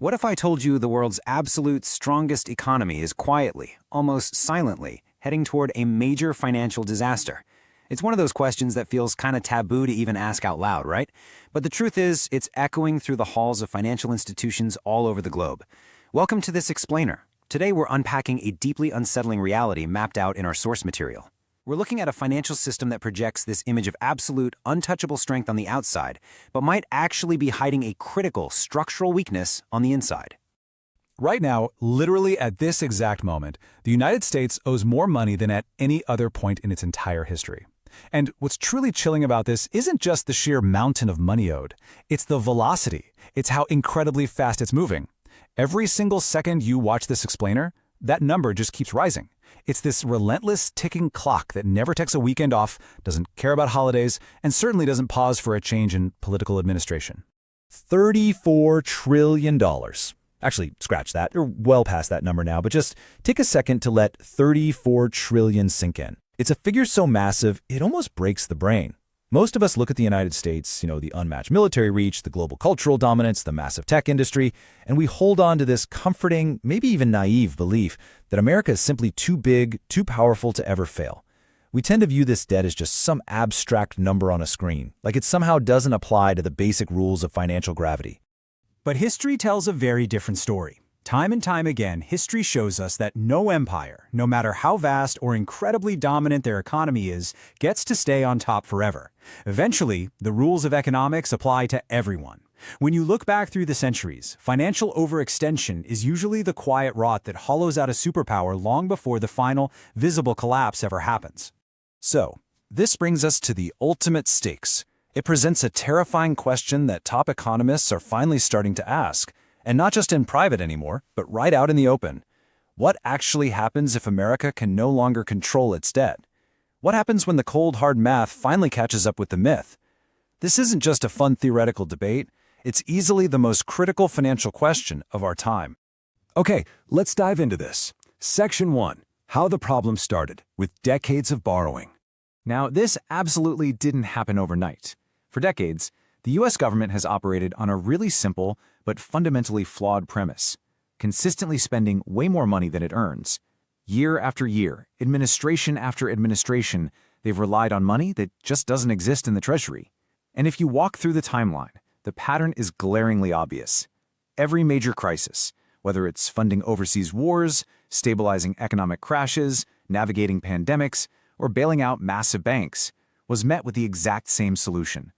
What if I told you the world's absolute strongest economy is quietly, almost silently, heading toward a major financial disaster? It's one of those questions that feels kind of taboo to even ask out loud, right? But the truth is, it's echoing through the halls of financial institutions all over the globe. Welcome to this explainer. Today we're unpacking a deeply unsettling reality mapped out in our source material. We're looking at a financial system that projects this image of absolute, untouchable strength on the outside, but might actually be hiding a critical structural weakness on the inside. Right now, literally at this exact moment, the United States owes more money than at any other point in its entire history. And what's truly chilling about this isn't just the sheer mountain of money owed. It's the velocity. It's how incredibly fast it's moving. Every single second you watch this explainer, that number just keeps rising. It's this relentless ticking clock that never takes a weekend off, doesn't care about holidays, and certainly doesn't pause for a change in political administration. $34 trillion. Actually, scratch that. You're well past that number now, but just take a second to let 34 trillion sink in. It's a figure so massive, it almost breaks the brain. Most of us look at the United States, the unmatched military reach, the global cultural dominance, the massive tech industry, and we hold on to this comforting, maybe even naive belief that America is simply too big, too powerful to ever fail. We tend to view this debt as just some abstract number on a screen, like it somehow doesn't apply to the basic rules of financial gravity. But history tells a very different story. Time and time again, history shows us that no empire, no matter how vast or incredibly dominant their economy is, gets to stay on top forever. Eventually, the rules of economics apply to everyone. When you look back through the centuries, financial overextension is usually the quiet rot that hollows out a superpower long before the final, visible collapse ever happens. So, this brings us to the ultimate stakes. It presents a terrifying question that top economists are finally starting to ask. And not just in private anymore, but right out in the open. What actually happens if America can no longer control its debt? What happens when the cold, hard math finally catches up with the myth? This isn't just a fun theoretical debate. It's easily the most critical financial question of our time. Okay, let's dive into this. Section 1. How the problem started, with decades of borrowing. Now, this absolutely didn't happen overnight. For decades, the U.S. government has operated on a really simple but fundamentally flawed premise, consistently spending way more money than it earns. Year after year, administration after administration, they've relied on money that just doesn't exist in the Treasury. And if you walk through the timeline, the pattern is glaringly obvious. Every major crisis, whether it's funding overseas wars, stabilizing economic crashes, navigating pandemics, or bailing out massive banks, was met with the exact same solution: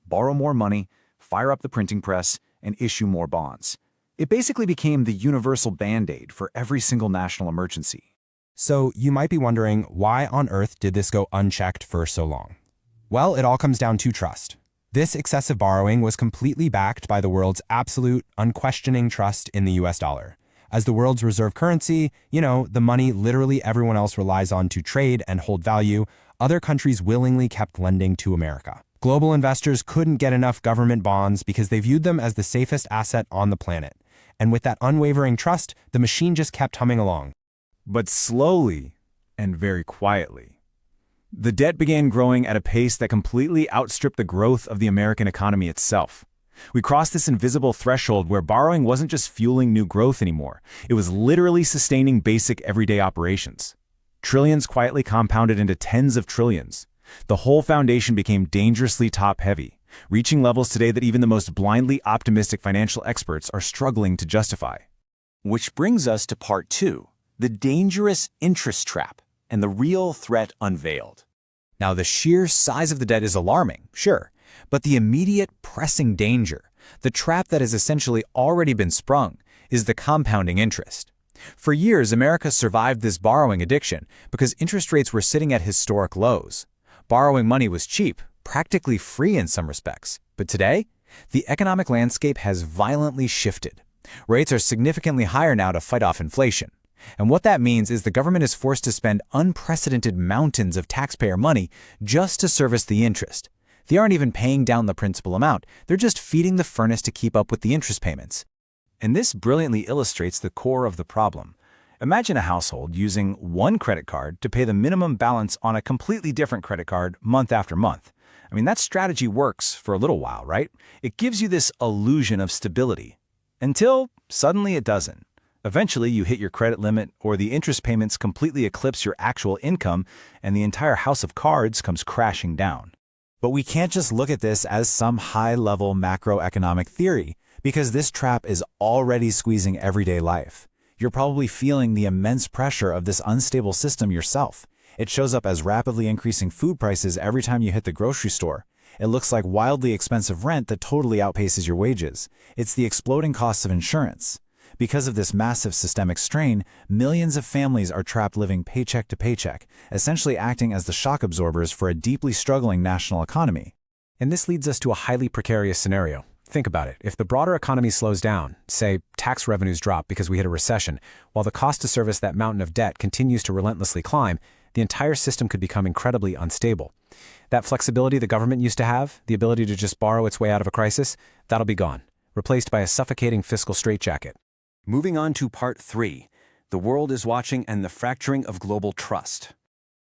borrow more money, fire up the printing press, and issue more bonds. It basically became the universal band-aid for every single national emergency. So you might be wondering, why on earth did this go unchecked for so long? Well, it all comes down to trust. This excessive borrowing was completely backed by the world's absolute, unquestioning trust in the US dollar. As the world's reserve currency, the money literally everyone else relies on to trade and hold value, other countries willingly kept lending to America. Global investors couldn't get enough government bonds because they viewed them as the safest asset on the planet. And with that unwavering trust, the machine just kept humming along. But slowly, and very quietly, the debt began growing at a pace that completely outstripped the growth of the American economy itself. We crossed this invisible threshold where borrowing wasn't just fueling new growth anymore. It was literally sustaining basic everyday operations. Trillions quietly compounded into tens of trillions. The whole foundation became dangerously top-heavy, reaching levels today that even the most blindly optimistic financial experts are struggling to justify. Which brings us to part 2, the dangerous interest trap and the real threat unveiled. Now, the sheer size of the debt is alarming, sure, but the immediate pressing danger, the trap that has essentially already been sprung, is the compounding interest. For years, America survived this borrowing addiction because interest rates were sitting at historic lows. Borrowing money was cheap, practically free in some respects. But today, the economic landscape has violently shifted. Rates are significantly higher now to fight off inflation. And what that means is the government is forced to spend unprecedented mountains of taxpayer money just to service the interest. They aren't even paying down the principal amount. They're just feeding the furnace to keep up with the interest payments. And this brilliantly illustrates the core of the problem. Imagine a household using one credit card to pay the minimum balance on a completely different credit card month after month. That strategy works for a little while, right? It gives you this illusion of stability. Until suddenly it doesn't. Eventually, you hit your credit limit, or the interest payments completely eclipse your actual income, and the entire house of cards comes crashing down. But we can't just look at this as some high-level macroeconomic theory, because this trap is already squeezing everyday life. You're probably feeling the immense pressure of this unstable system yourself. It shows up as rapidly increasing food prices every time you hit the grocery store. It looks like wildly expensive rent that totally outpaces your wages. It's the exploding costs of insurance. Because of this massive systemic strain, millions of families are trapped living paycheck to paycheck, essentially acting as the shock absorbers for a deeply struggling national economy. And this leads us to a highly precarious scenario. Think about it. If the broader economy slows down, say tax revenues drop because we hit a recession, while the cost to service that mountain of debt continues to relentlessly climb, the entire system could become incredibly unstable. That flexibility the government used to have, the ability to just borrow its way out of a crisis, that'll be gone, replaced by a suffocating fiscal straitjacket. Moving on to part 3, the world is watching and the fracturing of global trust.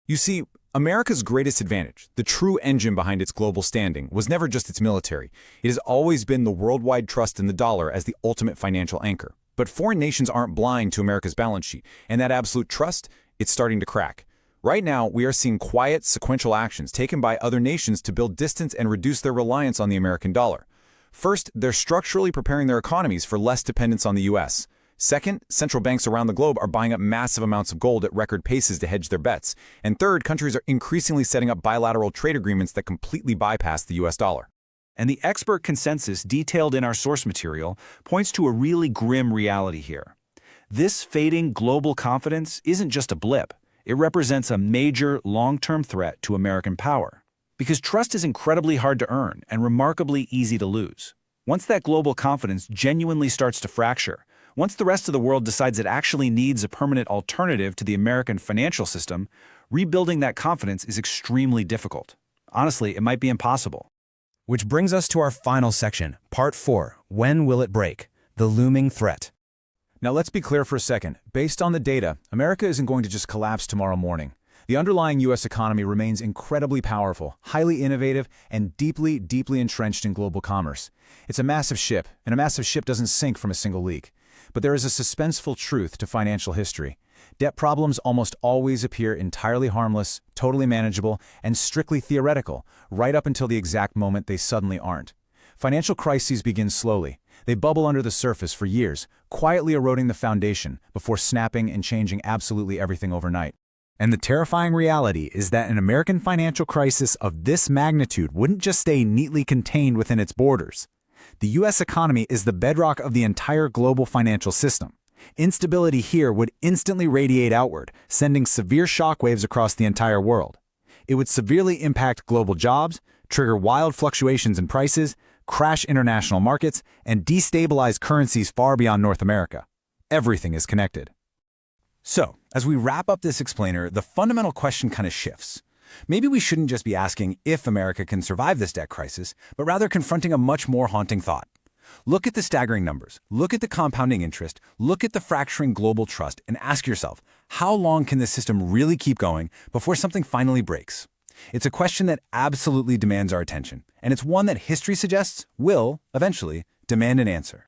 You see, America's greatest advantage, the true engine behind its global standing, was never just its military. It has always been the worldwide trust in the dollar as the ultimate financial anchor. But foreign nations aren't blind to America's balance sheet, and that absolute trust, it's starting to crack. Right now, we are seeing quiet, sequential actions taken by other nations to build distance and reduce their reliance on the American dollar. First, they're structurally preparing their economies for less dependence on the U.S. Second, central banks around the globe are buying up massive amounts of gold at record paces to hedge their bets. And third, countries are increasingly setting up bilateral trade agreements that completely bypass the U.S. dollar. And the expert consensus detailed in our source material points to a really grim reality here. This fading global confidence isn't just a blip. It represents a major, long-term threat to American power. Because trust is incredibly hard to earn and remarkably easy to lose. Once that global confidence genuinely starts to fracture, once the rest of the world decides it actually needs a permanent alternative to the American financial system, rebuilding that confidence is extremely difficult. Honestly, it might be impossible. Which brings us to our final section, Part 4, When Will It Break? The Looming Threat. Now let's be clear for a second. Based on the data, America isn't going to just collapse tomorrow morning. The underlying U.S. economy remains incredibly powerful, highly innovative, and deeply, deeply entrenched in global commerce. It's a massive ship, and a massive ship doesn't sink from a single leak. But there is a suspenseful truth to financial history. Debt problems almost always appear entirely harmless, totally manageable, and strictly theoretical, right up until the exact moment they suddenly aren't. Financial crises begin slowly. They bubble under the surface for years, quietly eroding the foundation before snapping and changing absolutely everything overnight. And the terrifying reality is that an American financial crisis of this magnitude wouldn't just stay neatly contained within its borders. The U.S. economy is the bedrock of the entire global financial system. Instability here would instantly radiate outward, sending severe shockwaves across the entire world. It would severely impact global jobs, trigger wild fluctuations in prices, crash international markets, and destabilize currencies far beyond North America. Everything is connected. So, as we wrap up this explainer, the fundamental question kind of shifts. Maybe we shouldn't just be asking if America can survive this debt crisis, but rather confronting a much more haunting thought. Look at the staggering numbers, look at the compounding interest, look at the fracturing global trust, and ask yourself, how long can this system really keep going before something finally breaks? It's a question that absolutely demands our attention, and it's one that history suggests will, eventually, demand an answer.